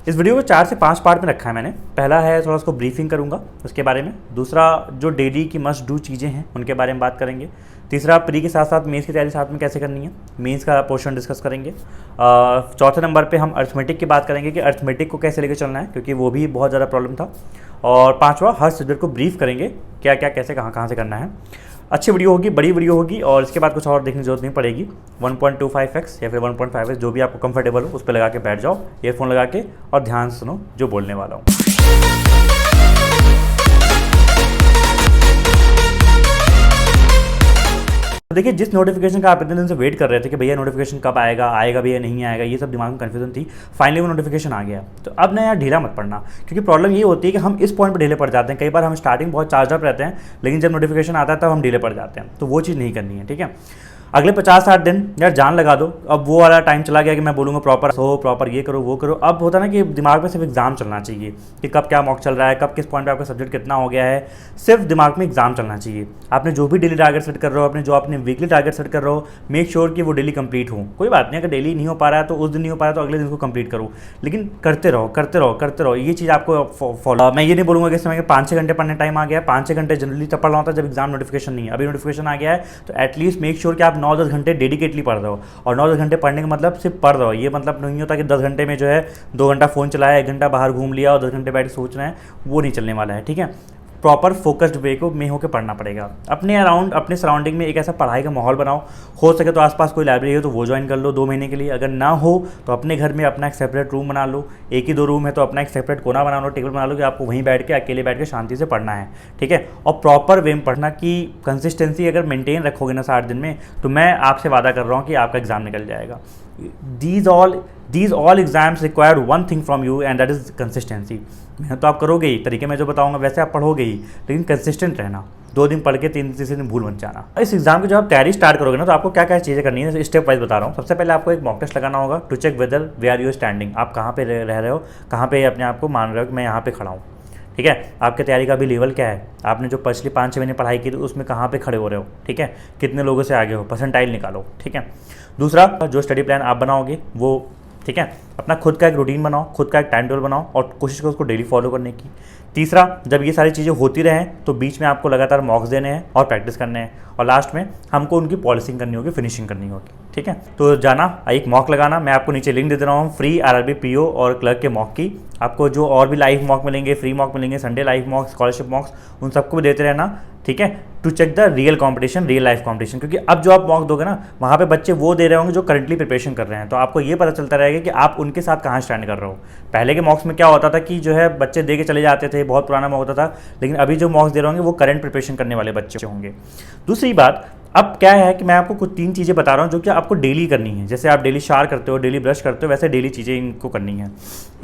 इस वीडियो को 4 से 5 पार्ट में रखा है मैंने। पहला है थोड़ा उसको ब्रीफिंग करूंगा उसके बारे में। दूसरा जो डेली की मस्ट डू चीज़ें हैं उनके बारे में बात करेंगे। तीसरा प्री के साथ साथ मेंस की तैयारी साथ में कैसे करनी है, मेंस का पोर्शन डिस्कस करेंगे। चौथे नंबर पे हम अर्थमेटिक की बात करेंगे कि अर्थमेटिक को कैसे लेकर चलना है, क्योंकि वो भी बहुत ज़्यादा प्रॉब्लम था। और पाँचवा हर सब्जेक्ट को ब्रीफ करेंगे, क्या क्या कैसे कहाँ से करना है। अच्छी वीडियो होगी, बड़ी वीडियो होगी, और इसके बाद कुछ और देखने की जरूरत नहीं पड़ेगी। 1.25x या फिर 1.5x जो भी आपको कंफर्टेबल हो उस पर लगा के बैठ जाओ, ईयरफोन लगा के, और ध्यान से सुनो जो बोलने वाला हूँ। तो देखिए, जिस नोटिफिकेशन का आप इतने दिन से वेट कर रहे थे कि भैया नोटिफिकेशन कब आएगा भैया नहीं आएगा, ये सब दिमाग में कन्फ्यूजन थी। फाइनली वो नोटिफिकेशन आ गया। तो अब ना यार ढीला मत पड़ना, क्योंकि प्रॉब्लम ये होती है कि हम इस पॉइंट पर ढीले पड़ जाते हैं। कई बार हम स्टार्टिंग बहुत चार्ज अप रहते हैं, लेकिन जब नोटिफिकेशन आता है तब हम ढीले पड़ जाते हैं। तो वो चीज़ नहीं करनी है, ठीक है। अगले 50-60 दिन यार जान लगा दो। अब वो वाला टाइम चला गया कि मैं बोलूँगा प्रॉपर ये करो वो करो। अब होता है ना कि दिमाग में सिर्फ एग्जाम चलना चाहिए कि कब क्या मॉक चल रहा है, कब किस पॉइंट पे आपका सब्जेक्ट कितना हो गया है। सिर्फ दिमाग में एग्जाम चलना चाहिए। आपने जो भी डेली टारगेट सेट कर रहे हो, अपने जो आपने वीकली टारगेट सेट कर रहे हो, मेक श्योर कि वो डेली कंप्लीट हो। कोई बात नहीं, अगर डेली नहीं हो पा रहा है तो उस दिन नहीं हो पा रहा है तो अगले दिन को कंप्लीट करो, लेकिन करते रहो। ये चीज़ आपको फॉलो। मैं ये नहीं बोलूँगा कि इस समय 5-6 घंटे पढ़ने टाइम आ गया है। 5-6 घंटे जनरली तब पढ़ रहा होता है जब एग्जाम नोटिफिकेशन नहीं है। अभी नोटिफिकेशन आ गया है तो एटलीस्ट मेक श्योर कि आप 9-10 घंटे डेडिकेटली पढ़ रहे हो। और 9-10 घंटे पढ़ने का मतलब सिर्फ पढ़ रहे हो, ये मतलब नहीं होता कि 10 घंटे में जो है 2 घंटा फ़ोन चलाया, 1 घंटा बाहर घूम लिया और 10 घंटे बैठ के सोच रहे हैं, वो नहीं चलने वाला है, ठीक है। प्रॉपर फोकस्ड वे को में होकर पढ़ना पड़ेगा। अपने अराउंड, अपने सराउंडिंग में एक ऐसा पढ़ाई का माहौल बनाओ। हो सके तो आसपास कोई लाइब्रेरी हो तो वो ज्वाइन कर लो 2 महीने के लिए। अगर ना हो तो अपने घर में अपना एक सेपरेट रूम बना लो। 1 ही 2 रूम है तो अपना एक सेपरेट कोना बना लो, टेबल बना लो कि आपको वहीं बैठ के अकेले बैठ के शांति से पढ़ना है, ठीक है। और प्रॉपर वे में पढ़ना की कंसिस्टेंसी अगर मेंटेन रखोगे ना 60 दिन में, तो मैं आपसे वादा कर रहा हूँ कि आपका एग्जाम निकल जाएगा। These all exams require one thing from you and that is consistency। मेहनत तो आप करोगे ही, तरीके मैं जो बताऊंगा वैसे आप पढ़ोगे ही, लेकिन कंसिस्टेंट रहना। 2 दिन पढ़ के 3 दिन भूल मत जाना। इस एग्जाम की जब आप तैयारी स्टार्ट करोगे ना, तो आपको क्या क्या चीज़ें करनी है स्टेप वाइज बता रहा हूँ। सबसे पहले आपको एक मॉक टेस्ट लगाना होगा to check whether we are you standing. आप कहाँ पे रह रहे हो, कहाँ पे अपने आप को मान रहे हो कि मैं यहाँ पे खड़ा हूँ, ठीक है। आपके तैयारी का भी लेवल क्या है, आपने जो पिछले 5-6 महीने पढ़ाई की थी उसमें कहाँ पे खड़े हो रहे हो, ठीक है। कितने लोगों से आगे हो, परसेंटाइल निकालो, ठीक है। दूसरा, जो स्टडी प्लान आप बनाओगे वो, ठीक है, अपना खुद का एक रूटीन बनाओ, खुद का एक टाइम टेबल बनाओ और कोशिश करो उसको डेली फॉलो करने की। तीसरा, जब ये सारी चीज़ें होती रहें तो बीच में आपको लगातार मॉक्स देने हैं और प्रैक्टिस करने हैं, और लास्ट में हमको उनकी पॉलिशिंग करनी होगी, फिनिशिंग करनी होगी, ठीक है। तो जाना एक मॉक लगाना। मैं आपको नीचे लिंक दे दे रहा हूँ फ्री आरआरबी पीओ और क्लर्क के मॉक की। आपको जो और भी लाइव मॉक मिलेंगे, फ्री मॉक मिलेंगे, Sunday live mock, scholarship mocks, उन सबको भी देते रहना, ठीक है, to check the real competition, real life competition. क्योंकि अब जो आप मॉक दोगे ना, वहाँ पे बच्चे वो दे रहे होंगे जो करंटली प्रिपरेशन कर रहे हैं, तो आपको ये पता चलता रहेगा कि आप उनके साथ कहाँ स्टैंड कर रहे हो। पहले के मॉक्स में क्या होता था कि जो है बच्चे दे के चले जाते थे, बहुत पुराना मॉक होता था, लेकिन अभी जो मॉक्स दे रहे होंगे वो करंट प्रिपरेशन करने वाले बच्चे होंगे। दूसरी बात, अब क्या है कि मैं आपको कुछ 3 चीज़ें बता रहा हूँ जो कि आपको डेली करनी है। जैसे आप डेली शावर करते हो, डेली ब्रश करते हो, वैसे डेली चीज़ें इनको करनी है।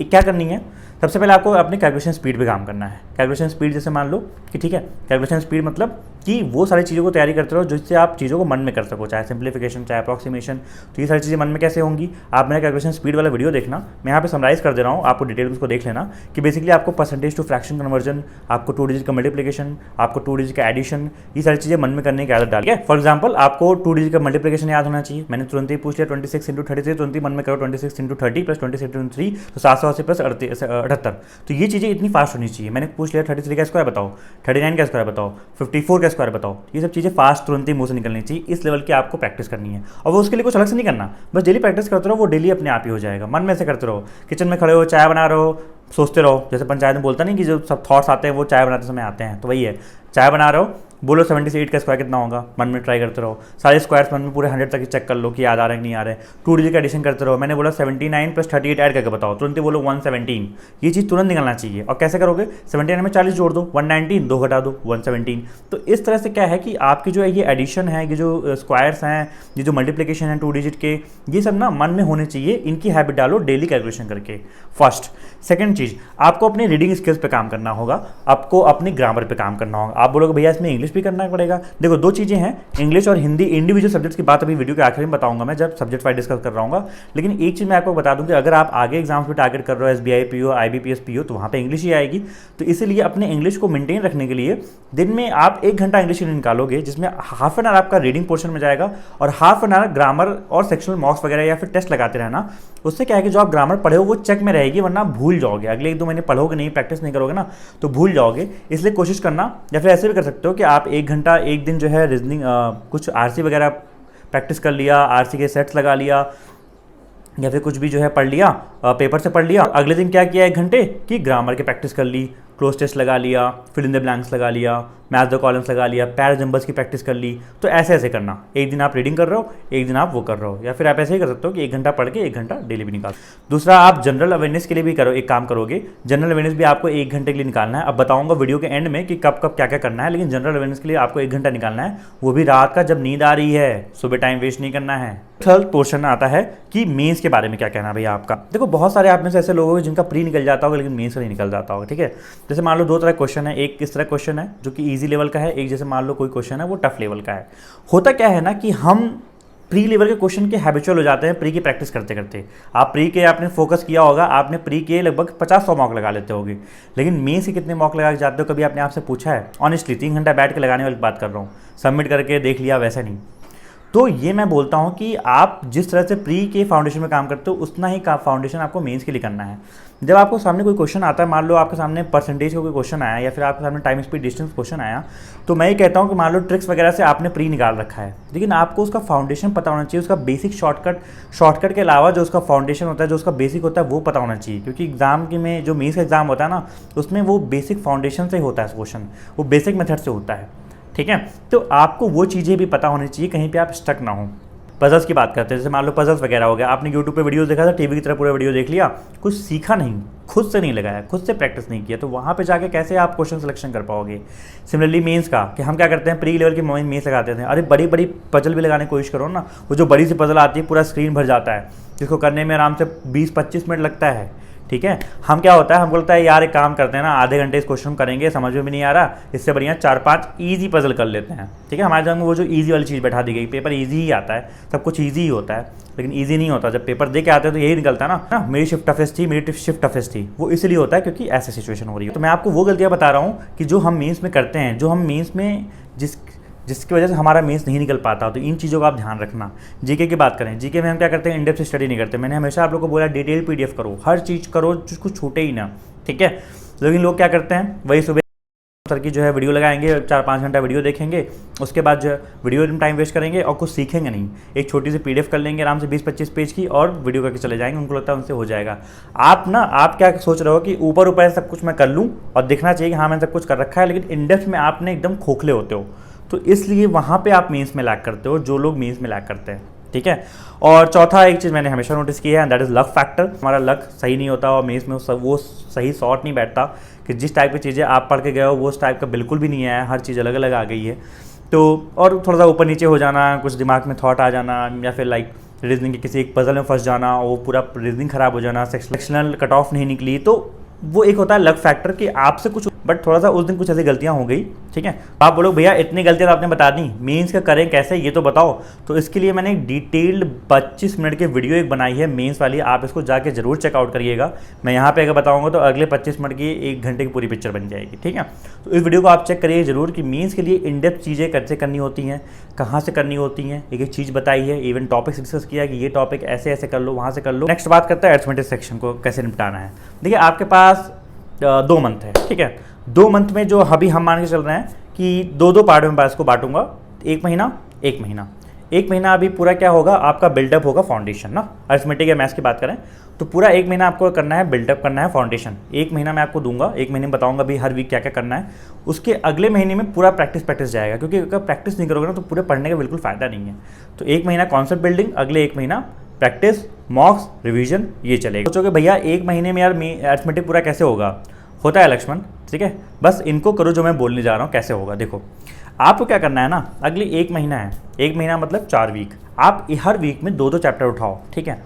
क्या करनी है, सबसे पहले आपको अपने कैलकुलेशन स्पीड पे काम करना है। कैलकुलेशन स्पीड जैसे मान लो कि, ठीक है, कैलकुलेशन स्पीड मतलब कि वो सारी चीज़ों को तैयारी करते रहो जिससे आप चीज़ों को मन में कर सको, चाहे सिंप्लीफिकेशन, चाहे अप्रॉक्सीमेशन। तो ये सारी चीज़ें मन में कैसे होंगी, आप मेरा कैलकुलेशन स्पीड वाला वीडियो देखना, मैं यहाँ पे समराइज कर दे रहा हूँ, आपको डिटेल उसको देख लेना कि बेसिकली आपको परसेंटेज टू फ्रैक्शन कन्वर्जन, आपको 2 डिजिट का मल्टीप्लिकेशन, आपको 2 डिजिट का एडिशन, ये सारी चीज़ें मन में करने की आदत डालिए। फॉर एग्जाम्पल, आपको 2 डिजिट का मल्टीप्लिकेशन याद होना चाहिए। मैंने तुरंत ही पूछ लिया 26 × 33, तुरंत ही मन में करो 26 × 30 + 26 × 3, तो 780 + 78। तो ये चीज़ें इतनी फास्ट होनी चाहिए। मैंने पूछ लिया 33 का स्क्वायर बताओ, 39 का स्क्वायर बताओ, 54 का स्क्वायर बताओ। ये सब चीज़ें फास्ट तुरंत ही मुंह से निकलनी चाहिए। इस लेवल की आपको प्रैक्टिस करनी है, और वो उसके लिए कुछ अलग से नहीं करना, बस डेली प्रैक्टिस करते रहो, वो डेली अपने आप ही हो जाएगा। मन में से करते रहो, किचन में खड़े हो, चाय बना रहे हो, सोचते रहो। जैसे पंचायत में बोलता नहीं कि जो सब थॉट्स आते हैं वो चाय बनाते समय आते हैं, तो वही है, चाय बना रहे हो, बोलो 78 का स्क्वायर कितना होगा, मन में ट्राई करते रहो। सारे स्क्वायर्स मन में पूरे 100 तक चेक कर लो कि याद आ रहे हैं कि नहीं आ रहे। 2 डिजिट का एडिशन करते रहो। मैंने बोला 79 + 38 ऐड करके बताओ, तुरंत ही बोलो 117। ये चीज़ तुरंत निकलना चाहिए। और कैसे करोगे, 79 में 40 जोड़ दो, 119, 2 घटा दो, 117। तो इस तरह से क्या है कि आपकी जो है ये एडिशन है, ये जो स्क्वायर्स हैं, ये जो मल्टीप्लिकेशन है 2 डिजिट के, ये सब ना मन में होने चाहिए। इनकी हैबिट डालो डेली कैलकुलेशन करके, फर्स्ट। सेकंड चीज़, आपको अपने रीडिंग स्किल्स पे काम करना होगा, आपको अपनी ग्रामर पे काम करना होगा। आप बोलोगे भैया इसमें इंग्लिश इंग्लिश भी करना पड़ेगा। देखो दो चीज़ें हैं, इंग्लिश और हिंदी इंडिविजुअल सब्जेक्ट्स की बात अभी वीडियो के आखिर में बताऊंगा मैं, जब सब्जेक्ट वाइज डिस्कस कर रहा हूँ। लेकिन एक चीज़ मैं आपको बता दूं कि अगर आप आगे एग्जाम्स पे टारगेट कर रहे हो, SBI PO, IBPS PO, तो वहाँ पे इंग्लिश ही आएगी। तो इसीलिए अपने इंग्लिश को मेंटेन रखने के लिए दिन में आप 1 घंटा इंग्लिश निकालोगे, जिसमें हाफ एन आवर आपका रीडिंग पोर्शन में जाएगा और हाफ एन आवर ग्रामर और सेक्शनल मॉक्स वगैरह या फिर टेस्ट लगाते रहना। उससे क्या है कि जो आप ग्रामर पढ़े हो वो चेक में रहेगी, वरना भूल जाओगे। अगले 1-2 महीने पढ़ोगे नहीं, प्रैक्टिस नहीं करोगे ना, तो भूल जाओगे। इसलिए कोशिश करना, या फिर ऐसे भी कर सकते हो कि आप 1 घंटा एक दिन जो है रीजनिंग कुछ RC वगैरह प्रैक्टिस कर लिया, RC के सेट्स लगा लिया, या फिर कुछ भी जो है पढ़ लिया, पेपर से पढ़ लिया। अगले दिन क्या किया 1 घंटे की ग्रामर की प्रैक्टिस कर ली, क्लोज टेस्ट लगा लिया, फिल इन द ब्लैंक्स लगा लिया, मैथ द कॉलम्स लगा लिया, पैराजम्बल्स की प्रैक्टिस कर ली। तो ऐसे ऐसे करना, एक दिन आप रीडिंग कर रहे हो, एक दिन आप वो कर रहे हो, या फिर आप ऐसे ही कर सकते हो कि 1 घंटा पढ़ के 1 घंटा डेली भी निकाल। दूसरा, आप जनरल अवेयरनेस के लिए भी करो, एक काम करोगे, जनरल अवेयरनेस भी आपको 1 घंटे के लिए निकालना है। अब बताऊंगा वीडियो के एंड में कि कब कब क्या क्या करना है, लेकिन जनरल अवेयरनेस के लिए आपको 1 घंटा निकालना है, वो भी रात का जब नींद आ रही है, सुबह टाइम वेस्ट नहीं करना है। थर्ड पोर्शन आता है कि मेंस के बारे में क्या कहना है भैया आपका। देखो बहुत सारे आप में से ऐसे लोग होंगे जिनका प्री निकल जाता होगा लेकिन मेंस नहीं निकल जाता होगा, ठीक है। जैसे मान लो 2 तरह क्वेश्चन है, एक इस तरह क्वेश्चन है जो कि ईजी लेवल का है, एक जैसे मान लो कोई क्वेश्चन है वो टफ लेवल का है। होता क्या है ना कि हम प्री लेवल के क्वेश्चन के हैबिचुअल हो जाते हैं प्री की प्रैक्टिस करते करते। आप प्री के आपने फोकस किया होगा, आपने प्री के लगभग 50-100 मॉक लगा लेते होगे, लेकिन मेंस के कितने मॉक लगा के जाते हो, कभी आपने आपसे पूछा है? ऑनेस्टली 3 घंटा बैठ के लगाने वाली बात कर रहा हूँ, सबमिट करके देख लिया वैसे नहीं। तो ये मैं बोलता हूँ कि आप जिस तरह से प्री के फाउंडेशन में काम करते हो उतना ही फाउंडेशन आपको मेंस के लिए करना है। जब आपको सामने कोई क्वेश्चन आता है, मान लो आपके सामने परसेंटेज का कोई क्वेश्चन आया या फिर आपके सामने टाइम स्पीड डिस्टेंस क्वेश्चन आया, तो मैं ये कहता हूँ कि मान लो ट्रिक्स वगैरह से आपने प्री निकाल रखा है, लेकिन आपको उसका फाउंडेशन पता होना चाहिए, उसका बेसिक शॉर्टकट के अलावा जो उसका फाउंडेशन होता है, जो उसका बेसिक होता है वो पता होना चाहिए। क्योंकि एग्जाम के में जो मेंस का एग्जाम होता है ना, उसमें वो बेसिक फाउंडेशन से ही होता है क्वेश्चन, वो बेसिक मेथड से होता है, ठीक है। तो आपको वो चीज़ें भी पता होनी चाहिए, कहीं पे आप स्टक ना हो। पजल्स की बात करते हैं, जैसे मान लो पजल्स वगैरह हो गया, आपने यूट्यूब पे वीडियो देखा था, टीवी की तरह पूरा वीडियो देख लिया, कुछ सीखा नहीं, खुद से नहीं लगाया, खुद से प्रैक्टिस नहीं किया, तो वहाँ पे जाके कैसे आप क्वेश्चन सिलेक्शन कर पाओगे। सिमिलरली मेंस का, कि हम क्या करते हैं, प्री लेवल की मेंस लगाते थे, अरे बड़ी बड़ी पजल भी लगाने की कोशिश करो ना, वो जो बड़ी सी पजल आती है पूरा स्क्रीन भर जाता है, जिसको करने में आराम से 20-25 मिनट लगता है, ठीक है। हम क्या होता है, हमको लगता है यार एक काम करते हैं ना, आधे घंटे इस क्वेश्चन करेंगे, समझ में भी नहीं आ रहा, इससे बढ़िया 4-5 ईजी पजल कर लेते हैं, ठीक है। हमारे दिमाग में वो जो ईजी वाली चीज़ बैठा दी गई, पेपर ईजी ही आता है, सब कुछ ईजी ही होता है, लेकिन ईजी नहीं होता। जब पेपर दे के आते हैं तो यही निकलता है ना, मेरी शिफ्ट टफेस्ट थी, मेरी शिफ्ट टफेस्ट थी, वो इसलिए होता है क्योंकि ऐसी सिचुएशन हो रही है। तो मैं आपको वो गलतियाँ बता रहा हूँ कि जो हम मेंस में करते हैं, जो हम मेंस में जिसकी वजह से हमारा मेंस नहीं निकल पाता, तो इन चीज़ों का आप ध्यान रखना। जीके की बात करें, जीके में हम क्या करते हैं, इंडेप्थ स्टडी नहीं करते। मैंने हमेशा आप लोगों को बोला डिटेल PDF करो, हर चीज़ करो जिसको छूटे ही ना, ठीक है। लेकिन लोग क्या करते हैं, वही सुबह सर की जो है वीडियो लगाएंगे, 4-5 घंटा वीडियो देखेंगे, उसके बाद जो है वीडियो में टाइम वेस्ट करेंगे और कुछ सीखेंगे नहीं। एक छोटी सी PDF कर लेंगे आराम से 20-25 पेज की और वीडियो करके चले जाएंगे, उनको लगता है उनसे हो जाएगा। आप क्या सोच रहे हो कि ऊपर ऊपर सब कुछ मैं कर लूँ और दिखना चाहिए कि हाँ मैंने सब कुछ कर रखा है, लेकिन इंडेप्थ में आपने एकदम खोखले होते हो, तो इसलिए वहाँ पे आप मेंस में लैग करते हो, जो लोग मेंस में लैग करते हैं, ठीक है। और चौथा एक चीज़ मैंने हमेशा नोटिस की है, दैट इज़ लक फैक्टर। हमारा लक सही नहीं होता और मेंस में वो सही शॉट नहीं बैठता, कि जिस टाइप की चीज़ें आप पढ़ के गए हो वो उस टाइप का बिल्कुल भी नहीं आया, हर चीज़ अलग अलग आ गई है। तो और थोड़ा सा ऊपर नीचे हो जाना, कुछ दिमाग में थॉट आ जाना, या फिर लाइक रीजनिंग के किसी एक पजल में फंस जाना, वो पूरा रीजनिंग खराब हो जाना, सेक्शनल कट ऑफ नहीं निकली, तो वो एक होता है लक फैक्टर कि आपसे कुछ, बट थोड़ा सा उस दिन कुछ ऐसी गलतियां हो गई, ठीक है। आप बोलो भैया इतनी गलतियां तो आपने बता दी, मेंस का करें कैसे ये तो बताओ। तो इसके लिए मैंने एक डिटेल्ड 25 मिनट की वीडियो एक बनाई है मेंस वाली, आप इसको जाके जरूर चेकआउट करिएगा। मैं यहाँ पे अगर बताऊँगा तो अगले 25 मिनट की 1 घंटे की पूरी पिक्चर बन जाएगी, ठीक है। तो इस वीडियो को आप चेक करिए जरूर कि मेंस के लिए इनडेप्थ चीज़ें कैसे करनी होती हैं, कहाँ से करनी होती हैं, एक एक चीज़ बताई है, इवन टॉपिक्स डिस्कस किया कि ये टॉपिक ऐसे ऐसे कर लो, वहाँ से कर लो। नेक्स्ट बात करते हैं अरिथमेटिक सेक्शन को कैसे निपटाना है। देखिए आपके पास 2 मंथ है, ठीक है। 2 मंथ में जो अभी हम मान के चल रहे हैं कि 2-2 पार्ट में इसको बांटूंगा, 1 महीना 1 महीना। 1 महीना अभी पूरा क्या होगा, आपका बिल्डअप होगा फाउंडेशन ना, अरिथमेटिक या मैथ्स की बात करें तो पूरा 1 महीना आपको करना है, बिल्डअप करना है फाउंडेशन। 1 महीना मैं आपको दूंगा, 1 महीने में बताऊंगा भी हर वीक क्या क्या करना है। उसके अगले महीने में पूरा प्रैक्टिस जाएगा, क्योंकि अगर प्रैक्टिस नहीं करोगे ना तो पूरे पढ़ने का बिल्कुल फ़ायदा नहीं है। तो 1 महीना कॉन्सेप्ट बिल्डिंग, अगले 1 महीना प्रैक्टिस, मॉक्स, रिवीजन, ये चलेगा। सोचोगे भैया 1 महीने में यार अरिथमेटिक पूरा कैसे होगा, होता है लक्ष्मण, ठीक है। बस इनको करो जो मैं बोलने जा रहा हूँ कैसे होगा। देखो आपको क्या करना है ना, अगले 1 महीना है, 1 महीना मतलब 4 वीक, आप हर वीक में 2-2 चैप्टर उठाओ, ठीक है।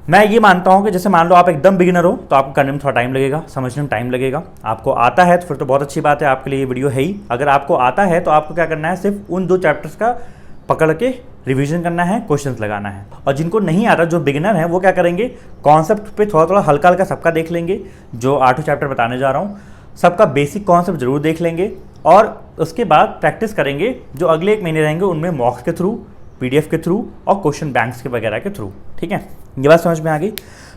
मैं ये मानता हूँ कि जैसे मान लो आप एकदम बिगिनर हो तो आपको करने में थोड़ा टाइम लगेगा, समझने में टाइम लगेगा। आपको आता है तो फिर तो बहुत अच्छी बात है, आपके लिए ये वीडियो है ही। अगर आपको आता है तो आपको क्या करना है, सिर्फ उन 2 चैप्टर्स का पकड़ के रिवीजन करना है, क्वेश्चंस लगाना है। और जिनको नहीं आता, जो बिगिनर हैं, वो क्या करेंगे, कॉन्सेप्ट पे थोड़ा थोड़ा हल्का हल्का सबका देख लेंगे। जो 8 चैप्टर बताने जा रहा हूँ सबका बेसिक कॉन्सेप्ट जरूर देख लेंगे, और उसके बाद प्रैक्टिस करेंगे। जो अगले 1 महीने रहेंगे उनमें मॉक्स के थ्रू, पीडीएफ के थ्रू और क्वेश्चन बैंक्स के वगैरह के थ्रू। ठीक है, ये बात समझ में आ गई।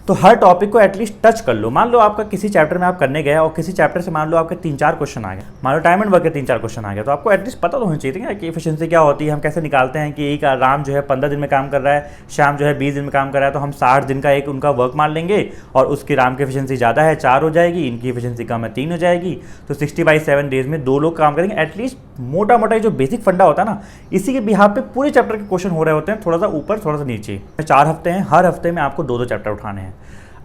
तो हर टॉपिक को एटलीस्ट टच कर लो। मान लो आपका किसी चैप्टर में आप करने गए और किसी चैप्टर से मान लो आपके 3-4 क्वेश्चन आ गए, मान लो टाइम एंड वर्क के 3-4 क्वेश्चन आ गए, तो आपको एटलीस्ट पता तो होना चाहिए था कि एफिशिएंसी क्या होती है, हम कैसे निकालते हैं कि एक राम जो है 15 दिन में काम कर रहा है, श्याम जो है 20 दिन में काम कर रहा है, तो हम 60 दिन का एक उनका वर्क मान लेंगे और उसकी राम की एफिशिएंसी ज़्यादा है 4 हो जाएगी, इनकी एफिशिएंसी कम है 3 हो जाएगी, तो 60/7 डेज में 2 लोग काम करेंगे। एटलीस्ट मोटा मोटा जो बेसिक फंडा होता है ना, इसी के बिहाफ पे पूरे चैप्टर के क्वेश्चन हो रहे होते हैं, थोड़ा सा ऊपर थोड़ा सा नीचे। 4 हफ्ते हैं, हर हफ्ते में आपको 2-2 चैप्टर उठाने हैं।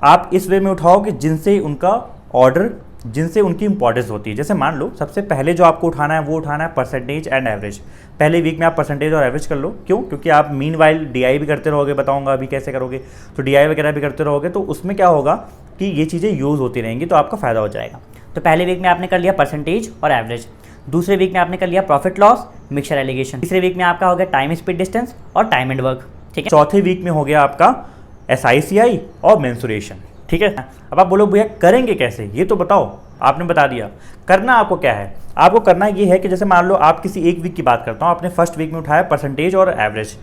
आप इस वे में उठाओ कि जिनसे उनका ऑर्डर, जिनसे उनकी इंपॉर्टेंस होती है। जैसे मान लो सबसे पहले जो आपको उठाना है वो उठाना है परसेंटेज एंड एवरेज। पहले वीक में आप परसेंटेज और एवरेज कर लो। क्यों? क्योंकि आप मीन वाइल डीआई भी करते रहोगे, बताऊंगा अभी कैसे करोगे। तो डीआई वगैरह भी करते रहोगे तो उसमें क्या होगा कि ये चीज़ें यूज़ होती रहेंगी, तो आपका फ़ायदा हो जाएगा। तो पहले वीक में आपने कर लिया परसेंटेज और एवरेज, दूसरे वीक में आपने कर लिया प्रॉफिट लॉस, मिक्सचर एलिगेशन, तीसरे वीक में आपका हो गया टाइम स्पीड डिस्टेंस और टाइम एंड वर्क। ठीक है, चौथे वीक में हो गया आपका SICI और मेंसुरेशन। ठीक है, अब आप बोलो भैया करेंगे कैसे, ये तो बताओ। आपने बता दिया। करना आपको क्या है, आपको करना ये है कि जैसे मान लो आप किसी एक वीक की बात करता हूँ, आपने फर्स्ट वीक में उठाया परसेंटेज और एवरेज।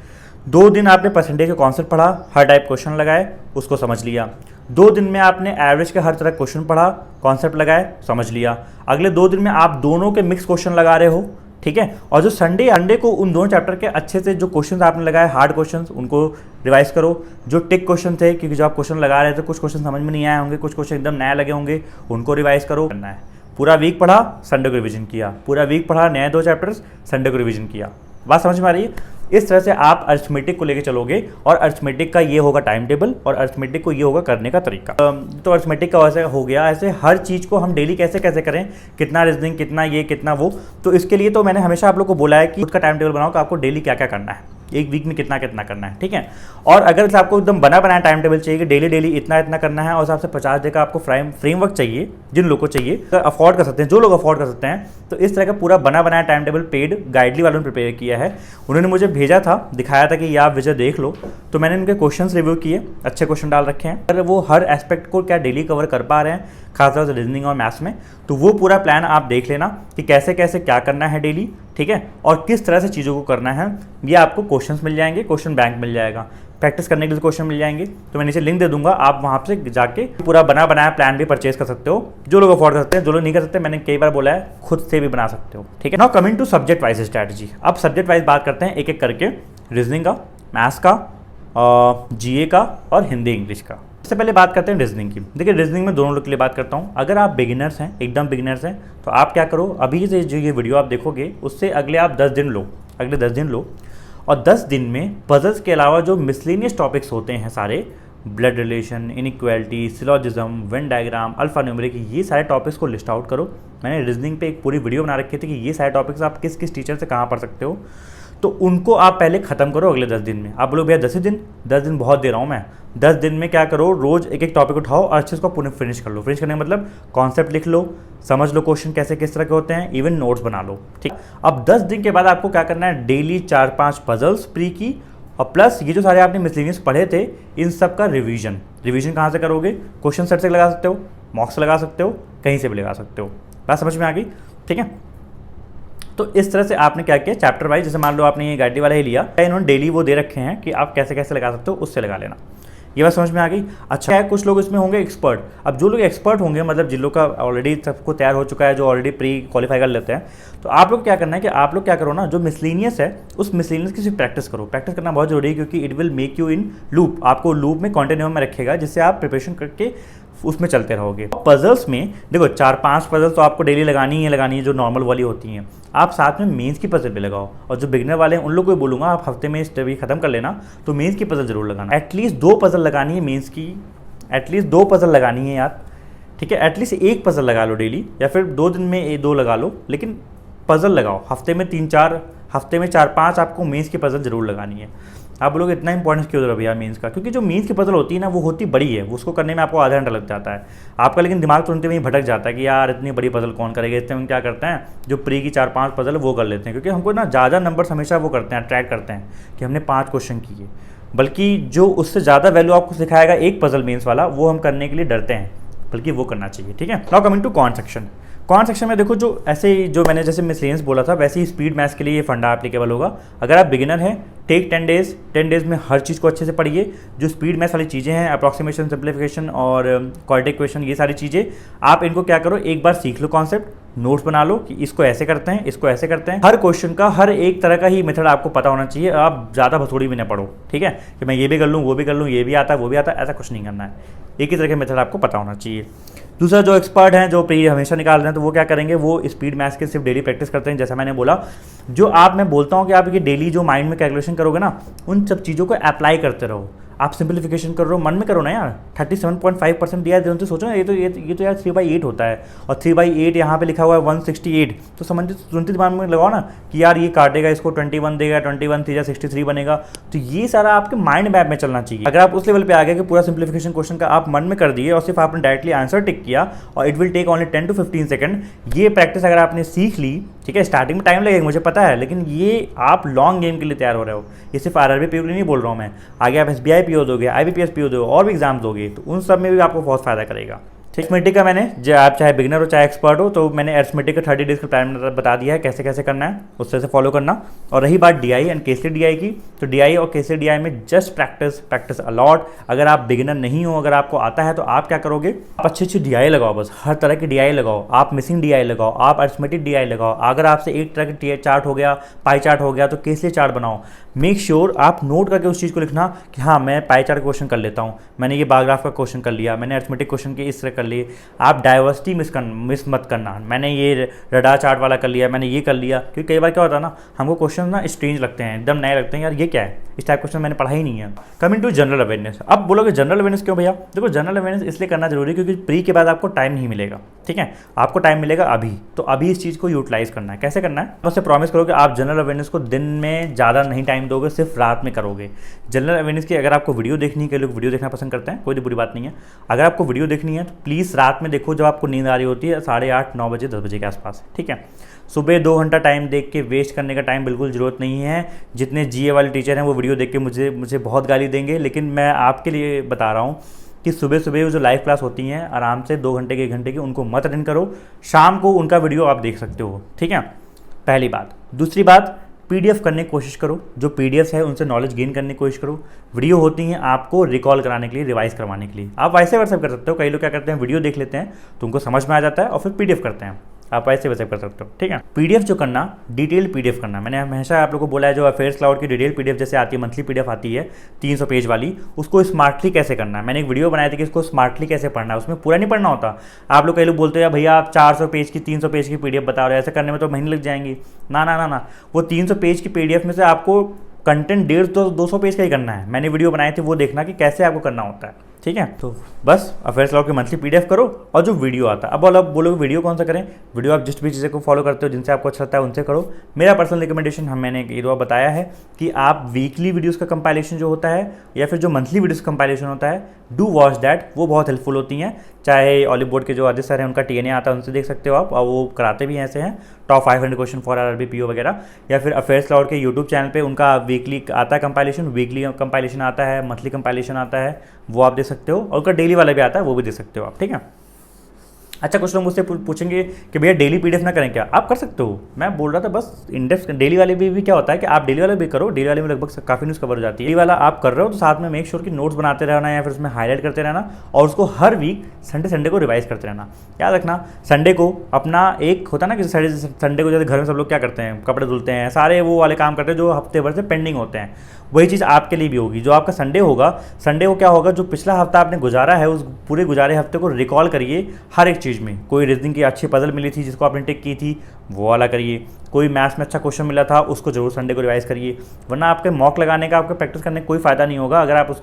2 दिन आपने परसेंटेज का कॉन्सेप्ट पढ़ा, हर टाइप क्वेश्चन लगाए, उसको समझ लिया। 2 दिन में आपने एवरेज के हर तरह क्वेश्चन पढ़ा, कॉन्सेप्ट लगाए, समझ लिया। अगले 2 दिन में आप दोनों के मिक्स क्वेश्चन लगा रहे हो। ठीक है, और जो संडे को उन दोनों चैप्टर के अच्छे से जो क्वेश्चंस आपने लगाए, हार्ड क्वेश्चंस, उनको रिवाइज करो। जो टिक क्वेश्चन थे, क्योंकि जो आप क्वेश्चन लगा रहे थे कुछ क्वेश्चन समझ में नहीं आए होंगे, कुछ क्वेश्चन एकदम नया लगे होंगे, उनको रिवाइज करो। करना है पूरा वीक पढ़ा, संडे को रिवीजन किया, पूरा वीक पढ़ा, नए 2 चैप्टर्स, संडे को रिवीजन किया। बात समझ में आ रही है? इस तरह से आप अरिथमेटिक को लेके चलोगे, और अरिथमेटिक का ये होगा टाइम टेबल, और अरिथमेटिक को ये होगा करने का तरीका। तो अरिथमेटिक का वैसे हो गया। ऐसे हर चीज़ को हम डेली कैसे कैसे करें, कितना रीजनिंग, कितना ये, कितना वो। तो इसके लिए तो मैंने हमेशा आप लोग को बोला है कि खुद का टाइम टेबल बनाओ कि आपको डेली क्या क्या करना है, एक वीक में कितना कितना करना है। ठीक है, और अगर आपको एकदम बना बनाया टाइम टेबल चाहिए कि डेली इतना इतना करना है, और हिसाब से 50 डे का आपको फ्रेमवर्क चाहिए, जिन लोगों को चाहिए, तो अफोर्ड कर सकते हैं, जो लोग अफोर्ड कर सकते हैं, तो इस तरह का पूरा बना बनाया टाइम टेबल पेड गाइडली वालों ने प्रिपेयर किया है। उन्होंने मुझे भेजा था, दिखाया था कि ये आप विजय देख लो, तो मैंने उनके क्वेश्चंस रिव्यू किए, अच्छे क्वेश्चन डाल रखे हैं। अगर वो हर एस्पेक्ट को क्या डेली कवर कर पा रहे हैं, खासतौर से रीजनिंग और मैथ्स में, तो वो पूरा प्लान आप देख लेना कि कैसे कैसे क्या करना है डेली। ठीक है, और किस तरह से चीज़ों को करना है, ये आपको क्वेश्चंस मिल जाएंगे, क्वेश्चन बैंक मिल जाएगा, प्रैक्टिस करने के लिए क्वेश्चन मिल जाएंगे। तो मैं नीचे लिंक दे दूंगा, आप वहाँ से जाके पूरा बना बनाया प्लान भी परचेज कर सकते हो। जो लोग अफोर्ड कर सकते हैं, जो लोग नहीं कर सकते, मैंने कई बार बोला है, खुद से भी बना सकते हो। ठीक है, now coming to subject wise strategy. अब सब्जेक्ट वाइज बात करते हैं एक एक करके, रीजनिंग का, मैथ्स का, GA का और हिंदी इंग्लिश का। सबसे पहले बात करते हैं रीजनिंग की। देखिए, रीजनिंग में दोनों लोग के लिए बात करता हूँ। अगर आप बिगिनर्स हैं, एकदम बिगिनर्स हैं, तो आप क्या करो, अभी से जो ये वीडियो आप देखोगे उससे अगले आप 10 दिन लो, अगले 10 दिन लो, और 10 दिन में पजल्स के अलावा जो मिसलेनियस टॉपिक्स होते हैं सारे, blood relation, inequality, syllogism, Venn diagram, alpha numeric, ये सारे टॉपिक्स को लिस्ट आउट करो। मैंने रीजनिंग पे एक पूरी वीडियो बना रखी थी कि ये सारे टॉपिक्स आप किस किस टीचर से कहाँ पढ़ सकते हो, तो उनको आप पहले ख़त्म करो अगले 10 दिन में। आप बोलो भैया 10 ही दिन, 10 दिन बहुत दे रहा हूँ मैं। 10 दिन में क्या करो, रोज़ एक एक टॉपिक उठाओ और अच्छे उसको पूर्ण फिनिश कर लो। फिनिश करने का मतलब कॉन्सेप्ट लिख लो, समझ लो क्वेश्चन कैसे किस तरह के होते हैं, इवन नोट्स बना लो। ठीक, अब 10 दिन के बाद आपको क्या करना है, डेली 4-5 पजल्स प्री की, और प्लस ये जो सारे आपने मिसलेनियस पढ़े थे, इन सब का रिवीजन कहाँ से करोगे, क्वेश्चन सेट से लगा सकते हो, मॉक्स से लगा सकते हो, कहीं से भी लगा सकते हो। बात समझ में आ गई? ठीक है, तो इस तरह से आपने क्या किया, चैप्टर वाइज, जैसे मान लो आपने ये गाइड वाला ही लिया, इन्होंने डेली वो दे रखे हैं कि आप कैसे कैसे लगा सकते हो, उससे लगा लेना। ये बात समझ में आ गई? अच्छा है, कुछ लोग इसमें होंगे एक्सपर्ट। अब जो लोग एक्सपर्ट होंगे, मतलब जिन लोग का ऑलरेडी सबको तैयार हो चुका है, जो ऑलरेडी प्री क्वालिफाई कर लेते हैं, तो आप लोग क्या करना है कि आप लोग क्या करो ना, जो मिसलेनियस है उस मिसलेनियस की सिर्फ प्रैक्टिस करो। प्रैक्टिस करना बहुत जरूरी है, क्योंकि it will make you in loop, आपको लूप में कंटिन्यू में रखेगा, जिससे आप प्रिपरेशन करके उसमें चलते रहोगे। पजल्स में देखो 4-5 पजल्स तो आपको डेली लगानी है, जो नॉर्मल वाली होती हैं। आप साथ में मेंस की पजल भी लगाओ, और जो बिगिनर वाले हैं उन लोगों को बोलूँगा आप हफ्ते में स्टडी खत्म कर लेना, तो मेंस की पजल जरूर लगाना। एटलीस्ट 2 पजल लगानी है मेंस की, एटलीस्ट 2 पजल लगानी है यार। ठीक है, एटलीस्ट 1 पजल लगा लो डेली, या फिर 2 दिन में 2 लगा लो, लेकिन पजल लगाओ। हफ्ते में 3-4, हफ्ते में 4-5 आपको मेंस की पजल जरूर लगानी है। आप बोलोगे इतना इंपॉर्टेंस क्यों दे रहे हो भैया मीन्स का? क्योंकि जो मीन्स की पजल होती है ना वो होती बड़ी है, उसको करने में आपको आधा घंटा लग जाता है आपका, लेकिन दिमाग तुरंत वहीं भटक जाता है कि यार इतनी बड़ी पजल कौन करेगा। इतने में क्या करते हैं, जो प्री की 4-5 पजल वो कर लेते हैं, क्योंकि हमको ना ज़्यादा नंबर्स हमेशा वो करते हैं, अट्रैक्ट करते हैं कि हमने 5 क्वेश्चन किए, बल्कि जो उससे ज़्यादा वैल्यू आपको सिखाएगा एक पजल मीन्स वाला, वो हम करने के लिए डरते हैं, बल्कि वो करना चाहिए। ठीक है, now coming to con section. Con section में देखो, जो ऐसे ही जो मैंने जैसे मिसलेनियस बोला था वैसे ही स्पीड मैथ्स के लिए ये फंडा एप्लीकेबल होगा। अगर आप बिगिनर हैं, टेक 10 डेज़ में हर चीज़ को अच्छे से पढ़िए। जो स्पीड मैथ्स वाली चीज़ें हैं, अप्रॉक्सीमेशन, सिंप्लीफिकेशन और क्वाड्रेटिक इक्वेशन, ये सारी चीज़ें आप इनको क्या करो, एक बार सीख लो कॉन्सेप्ट, नोट्स बना लो कि इसको ऐसे करते हैं, इसको ऐसे करते हैं। हर क्वेश्चन का हर एक तरह का ही मेथड आपको पता होना चाहिए। आप ज़्यादा भसोड़ी भी ना पढ़ो, ठीक है, कि मैं ये भी कर लूँ, वो भी कर लूँ, ये भी आता है, वो भी आता है, ऐसा कुछ नहीं करना है। एक ही तरह के मेथड आपको पता होना चाहिए। दूसरा, जो एक्सपर्ट हैं, जो प्री हमेशा निकाल रहे हैं, तो वो क्या करेंगे, वो स्पीड मैथ्स के सिर्फ डेली प्रैक्टिस करते हैं। जैसा मैंने बोला, जो मैं बोलता हूँ कि आप ये डेली जो माइंड में कैलकुलेशन करोगे ना, उन सब चीज़ों को अप्लाई करते रहो। आप सिंप्लीफिकेशन कर रहे हो, मन में करो ना यार, 37.5% दिया है, तो सोचो ना, ये तो यार 3/8 होता है, और 3/8 यहाँ पे लिखा हुआ है 168, तो समझ तुरंत दिमाग में लगाओ ना कि यार ये काटेगा, इसको 21 देगा, 21 3 63 बनेगा। तो ये सारा आपके माइंड मैप में चलना चाहिए। अगर आप उस लेवल पे आ गए कि पूरा सिंप्लीफिकेशन क्वेश्चन का आप मन में कर दिए और सिर्फ आपने डायरेक्टली आंसर टिक किया, और it will take only 10 to 15 second, ये प्रैक्टिस अगर आपने सीख ली, ठीक है, स्टार्टिंग में टाइम लगेगा मुझे पता है, लेकिन ये आप लॉन्ग गेम के लिए तैयार हो रहे हो। ये सिर्फ RRB PO के लिए नहीं बोल रहा हूँ मैं, आगे आप SBI PO दोगे, IBPS PO दोगे, और भी एग्जाम्स दोगे, तो उन सब में भी आपको बहुत फायदा करेगा। अरिथमेटिक का मैंने, जो आप चाहे बिगिनर हो चाहे एक्सपर्ट हो, तो मैंने अरिथमेटिक का 30 डेज का प्लान बता दिया है कैसे कैसे करना है, उससे से फॉलो करना। और रही बात DI एंड केसरी DI की, तो DI और केसरी DI में जस्ट प्रैक्टिस अलॉट। अगर आप बिगिनर नहीं हो, अगर आपको आता है, तो आप क्या करोगे, आप अच्छी DI लगाओ, बस हर तरह की DI लगाओ, आप मिसिंग DI लगाओ, आप अरिथमेटिक DI लगाओ। अगर आपसे एक तरह की चार्ट हो गया, पाई चार्ट हो गया, तो केसरी चार्ट बनाओ। मेक श्योर आप नोट करके उस चीज़ को लिखना कि हाँ मैं पाई चार्ट क्वेश्चन कर लेता हूँ, मैंने ये बार ग्राफ का क्वेश्चन कर लिया, मैंने अरिथमेटिक क्वेश्चन के इस तरह कर लिए। आप डाइवर्सिटी मिस मत करना, मैंने ये रडार चार्ट वाला कर लिया, मैंने ये कर लिया, क्योंकि कई बार क्या होता है ना, हमको क्वेश्चन ना स्ट्रेंज लगते हैं, एकदम नए लगते हैं, यार ये क्या है, इस टाइप क्वेश्चन मैंने पढ़ा ही नहीं है। Coming to general awareness. अब बोलोगे जनरल अवेयरनेस क्यों भैया? देखो, जनरल अवेयरनेस इसलिए करना जरूरी है क्योंकि प्री के बाद आपको टाइम नहीं मिलेगा, ठीक है, आपको टाइम मिलेगा अभी, तो अभी इस चीज़ को यूटिलाइज करना है। कैसे करना है? बस प्रॉमिस करो कि आप जनरल अवेयरनेस को दिन में ज़्यादा नहीं टाइम दोगे, सिर्फ रात में करोगे। जनरल अवेयरनेस की अगर आपको वीडियो देखनी है, कई लोग वीडियो देखना पसंद करते हैं, कोई बुरी बात नहीं है। अगर आपको वीडियो देखनी है तो प्लीज़ रात में देखो, जब आपको नींद आ रही होती है, 8:30 9 बजे 10 बजे के आसपास, ठीक है। सुबह 2 घंटा टाइम देख के वेस्ट करने का टाइम बिल्कुल ज़रूरत नहीं है। जितने GA वाले टीचर हैं वो वीडियो देख के मुझे बहुत गाली देंगे, लेकिन मैं आपके लिए बता रहा हूँ कि सुबह सुबह जो लाइव क्लास होती हैं आराम से 2 घंटे के 1 घंटे की, उनको मत अटेंड करो। शाम को उनका वीडियो आप देख सकते हो, ठीक है, पहली बात। दूसरी बात, PDF करने की कोशिश करो, जो PDFs है उनसे नॉलेज गेन करने की कोशिश करो। वीडियो होती हैं आपको रिकॉल कराने के लिए, रिवाइज करवाने के लिए। आप वैसे वैसे कर सकते हो, कई लोग क्या करते हैं, वीडियो देख लेते हैं तो उनको समझ में आ जाता है और फिर PDF करते हैं, आप ऐसे वैसे कर सकते हो, ठीक है। PDF जो करना, डिटेल PDF करना। मैंने हमेशा आप लोगों को बोला है, जो अफेयर्स क्लाउड की डिटेल PDF जैसे आती है, मंथली PDF आती है 300 पेज वाली, उसको स्मार्टली कैसे करना है। मैंने एक वीडियो बनाई थी कि इसको स्मार्टली कैसे पढ़ना है, उसमें पूरा नहीं पढ़ना होता। आप लोग कई लोग बोलते हैं भैया आप 400 पेज की 300 पेज की PDF बता रहे हो, ऐसे करने में तो महीने लग जाएंगी। ना ना ना ना, वो 300 पेज की PDF में से आपको कंटेंट 150-200 पेज का ही करना है। मैंने वीडियो बनाई थी, वो देखना कि कैसे आपको करना होता है, ठीक है। तो बस अफेयर्स क्लाउड की मंथली PDF करो, और जो वीडियो आता है, अब बोलोगे वीडियो कौन सा करें? वीडियो आप जिस भी चीज़ें को फॉलो करते हो, जिनसे आपको अच्छा लगता है उनसे करो। मेरा पर्सनल रिकमेंडेशन मैंने ये बताया है कि आप वीकली वीडियोज़ का कंपाइलेशन जो होता है, या फिर जो मंथली वीडियोज़ का कंपाइलेशन होता है, डू वॉच दैट, वो बहुत हेल्पफुल होती हैं। चाहे ऑलिव बोर्ड के जो आदित्य सर हैं, उनका TNA आता है, उनसे देख सकते हो आप, और वो कराते भी ऐसे हैं top 500 question for RRB PO वगैरह। या फिर अफेयर्स क्लाउड के यूट्यूब चैनल पे उनका वीकली आता है कंपाइलेशन, वीकली कंपाइलेशन आता है, मंथली कंपाइलेशन आता है, वो आप देख सकते हो, और उनका डेली वाला भी आता है, वो भी देख सकते हो आप, ठीक है। अच्छा, कुछ लोग मुझसे पूछेंगे कि भैया डेली PDF ना करें क्या? आप कर सकते हो, मैं बोल रहा था बस इंडेक्स डेली वाले भी क्या होता है कि आप डेली वाला भी करो, डेली वाले में लगभग काफ़ी न्यूज़ कवर हो जाती है। डेली वाला आप कर रहे हो तो साथ में मेक श्योर कि नोट्स बनाते रहना, या फिर उसमें हाईलाइट करते रहना, और उसको हर वीक संडे को रिवाइज करते रहना। याद रखना, संडे को अपना एक होता है ना कि संडे को जैसे घर में सब लोग क्या करते हैं, कपड़े धुलते हैं, सारे वो वाले काम करते हैं जो हफ्ते भर से पेंडिंग होते हैं, वही चीज़ आपके लिए भी होगी। जो आपका संडे होगा, संडे को क्या होगा, जो पिछला हफ्ता आपने गुजारा है, उस पूरे गुजारे हफ्ते को रिकॉल करिए। हर एक चीज़ में कोई रीजनिंग की अच्छी पजल मिली थी जिसको आपने टिक की थी, वो वाला करिए। कोई मैथ्स में अच्छा क्वेश्चन मिला था, उसको जरूर संडे को रिवाइज करिए, वरना आपके मॉक लगाने का, आपके प्रैक्टिस करने का कोई फ़ायदा नहीं होगा अगर आप उस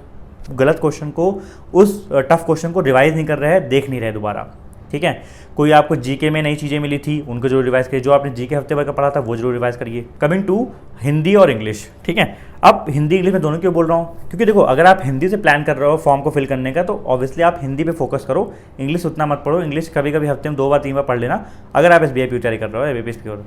गलत क्वेश्चन को, उस टफ क्वेश्चन को रिवाइज नहीं कर रहे हैं, देख नहीं रहे दोबारा, ठीक है। कोई आपको जीके में नई चीज़ें मिली थी उनको जरूर रिवाइज करिए, जो आपने जीके हफ्ते भर का पढ़ा था वो जरूर रिवाइज करिए। कमिंग टू हिंदी और इंग्लिश, ठीक है। अब हिंदी इंग्लिश में दोनों क्यों बोल रहा हूँ, क्योंकि देखो अगर आप हिंदी से प्लान कर रहे हो फॉर्म को फिल करने का तो ऑब्वियसली आप हिंदी पे फोकस करो, इंग्लिश उतना मत पढ़ो। इंग्लिश कभी कभी हफ्ते में 2 बार 3 बार पढ़ लेना अगर आप SBI की तैयारी कर रहे हो, ABPS की हो।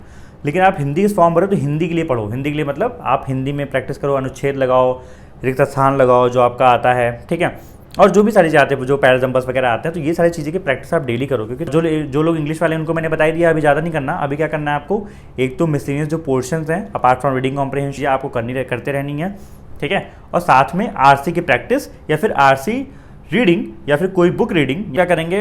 लेकिन आप हिंदी इस फॉर्म भरो तो हिंदी के लिए पढ़ो। हिंदी के लिए मतलब आप हिंदी में प्रैक्टिस करो, अनुच्छेद लगाओ, रिक्त स्थान लगाओ जो आपका आता है, ठीक है। और जो भी सारी चीज़ें आते हैं, जो पैराजम्पर्स वगैरह आते हैं, तो ये सारी चीज़ें की प्रैक्टिस आप डेली करो। क्योंकि जो लोग इंग्लिश वाले हैं उनको मैंने बताई दिया, अभी ज़्यादा नहीं करना। अभी क्या करना है आपको, एक तो मिसलेनियस जो पोर्शंस हैं अपार्ट फ्रॉम रीडिंग कॉम्प्रिहेंशन आपको करते रहनी है, ठीक है। और साथ में RC की प्रैक्टिस या फिर RC रीडिंग या फिर कोई बुक रीडिंग क्या करेंगे,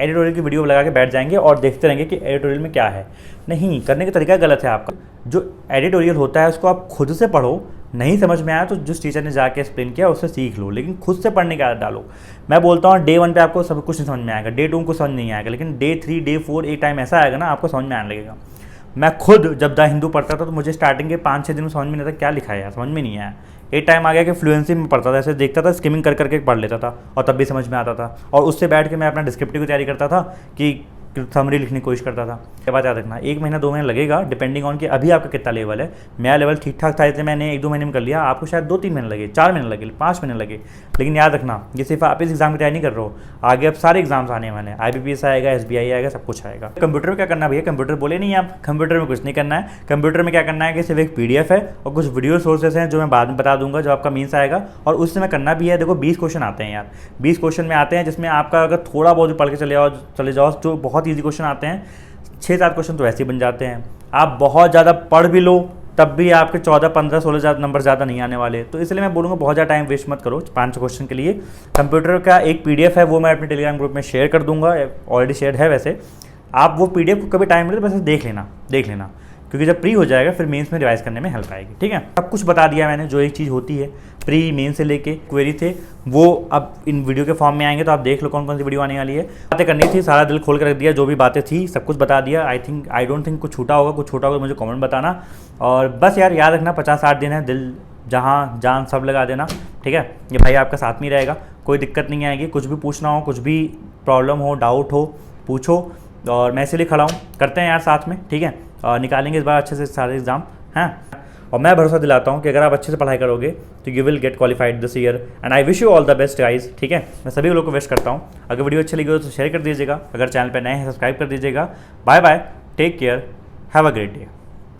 एडिटोरियल की वीडियो लगा के बैठ जाएंगे और देखते रहेंगे कि एडिटोरियल में क्या है। नहीं, करने का तरीका गलत है आपका। जो एडिटोरियल होता है उसको आप खुद से पढ़ो, नहीं समझ में आया तो जिस टीचर ने जाके एक्सप्लेन किया उससे सीख लो, लेकिन खुद से पढ़ने की आदत डालो। मैं बोलता हूँ डे 1 पे आपको सब कुछ नहीं समझ में आएगा, डे 2 को समझ नहीं आएगा, लेकिन डे 3 डे 4 एक टाइम ऐसा आएगा ना आपको समझ में आने लगेगा। मैं खुद जब द हिंदू पढ़ता था तो मुझे स्टार्टिंग के 5-6 दिन में समझ में नहीं आता क्या लिखा है यार, समझ में नहीं आया। एक टाइम आ गया कि फ्लुएंसी में पढ़ता था, ऐसे देखता था, स्किमिंग कर करके पढ़ लेता था और तब भी समझ में आता था। और उससे बैठ के मैं अपना डिस्क्रिप्टिव की तैयारी करता था कि समरी लिखने की कोशिश करता था। ये बात याद रखना, 1 महीना 2 महीना लगेगा डिपेंडिंग ऑन कि अभी आपका कितना लेवल है। मेरा लेवल ठीक ठाक था इसलिए मैंने 1-2 महीने में कर लिया, आपको शायद 2-3 महीने लगे, 4 महीने लगे, 5 महीने लगे। लेकिन याद रखना ये सिर्फ आप इस एग्जाम की तैयारी नहीं कर रहे हो, आगे अब सारे एग्जाम्स आने वाले हैं, IBPS आएगा, SBI आएगा, सब कुछ आएगा। कंप्यूटर में क्या करना भैया, कंप्यूटर बोले नहीं आप, कंप्यूटर में कुछ नहीं करना है। कंप्यूटर में क्या करना है कि सिर्फ एक PDF है और कुछ वीडियो सोर्सेस हैं जो मैं बाद में बता दूंगा जब आपका मीन्स आएगा, और उससे मैं करना भी है। देखो 20 क्वेश्चन आते हैं यार, 20 क्वेश्चन में आते हैं जिसमें आपका अगर थोड़ा बहुत भी पढ़ के चले जाओ जो बहुत ईजी क्वेश्चन आते हैं, 6-7 क्वेश्चन तो ऐसे ही बन जाते हैं। आप बहुत ज़्यादा पढ़ भी लो तब भी आपके 14, 15, 16 नंबर ज़्यादा नहीं आने वाले। तो इसलिए मैं बोलूँगा बहुत ज़्यादा टाइम वेस्ट मत करो 5 क्वेश्चन के लिए। कंप्यूटर का एक PDF है वो मैं अपने टेलीग्राम ग्रुप में शेयर कर दूंगा, ऑलरेडी शेयर है वैसे। आप वो PDF को कभी टाइम मिले तो वैसे देख लेना, क्योंकि जब प्री हो जाएगा फिर मेंस में रिवाइज करने में हेल्प आएगी, ठीक है। सब कुछ बता दिया मैंने, जो एक चीज़ होती है प्री मेन से लेके क्वेरी थे वो अब इन वीडियो के फॉर्म में आएंगे, तो आप देख लो कौन कौन सी वीडियो आने वाली है। बातें करनी थी, सारा दिल खोल कर रख दिया, जो भी बातें थी सब कुछ बता दिया। आई डोंट थिंक कुछ छूटा होगा, तो मुझे कमेंट बताना। और बस यार याद रखना 50-60 दिन है, दिल जहाँ जान सब लगा देना, ठीक है। ये भाई आपका साथ में ही रहेगा, कोई दिक्कत नहीं आएगी। कुछ भी पूछना हो, कुछ भी प्रॉब्लम हो, डाउट हो, पूछो, और मैं इसलिए खड़ा हूँ। करते हैं यार साथ में, ठीक है। निकालेंगे इस बार अच्छे से सारे एग्जाम हैं। और मैं भरोसा दिलाता हूँ कि अगर आप अच्छे से पढ़ाई करोगे तो you will get qualified this year, and I wish you all the best guys, ठीक है। मैं सभी लोगों को विश करता हूँ। अगर वीडियो अच्छी लगी हो तो शेयर कर दीजिएगा, अगर चैनल पर नए हैं सब्सक्राइब कर दीजिएगा। Bye bye, take care, have a great day.